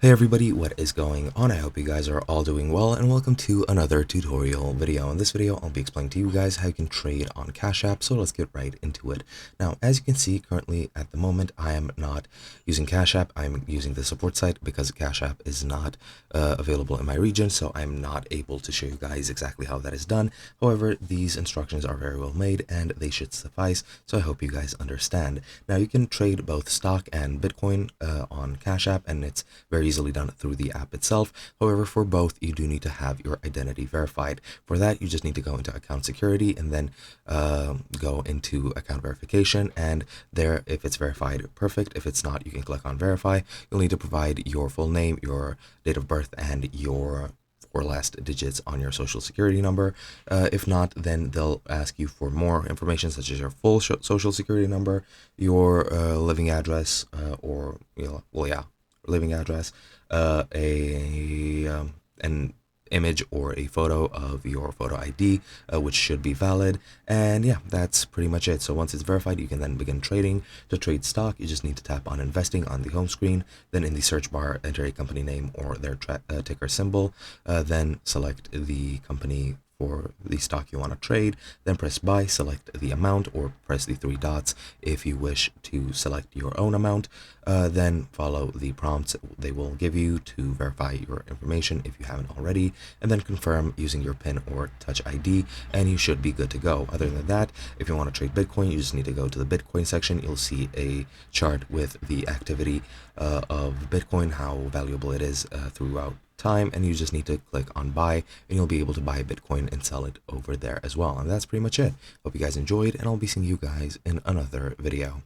Hey everybody, what is going on? I hope you guys are all doing well, and welcome to another tutorial video. In this video, I'll be explaining to you guys how you can trade on Cash App, so let's get right into it. Now, as you can see, currently at the moment, I am not using Cash App. I'm using the support site because Cash App is not available in my region, so I'm not able to show you guys exactly how that is done. However, these instructions are very well made, and they should suffice, so I hope you guys understand. Now, you can trade both stock and Bitcoin on Cash App, and it's very easily done through the app itself. However, for both, you do need to have your identity verified. For that, you just need to go into account security and then go into account verification, and there, if it's verified, perfect. If it's not, you can click on verify. You'll need to provide your full name, your date of birth, and your four last digits on your social security number. If not, then they'll ask you for more information, such as your full social security number, your living address, or living address, an image or a photo of your photo ID, which should be valid. And yeah, that's pretty much it. So once it's verified, you can then begin trading. To trade stock, you just need to tap on investing on the home screen. Then in the search bar, enter a company name or their ticker symbol. Then select the company for the stock you want to trade, then press buy, select the amount, or press the three dots if you wish to select your own amount. Then follow the prompts they will give you to verify your information if you haven't already, and then confirm using your PIN or Touch ID, and you should be good to go. Other than that, if you want to trade Bitcoin, you just need to go to the Bitcoin section. You'll see a chart with the activity of Bitcoin, how valuable it is throughout time, and you just need to click on buy, and you'll be able to buy Bitcoin and sell it over there as well. And that's pretty much it. Hope you guys enjoyed, and I'll be seeing you guys in another video.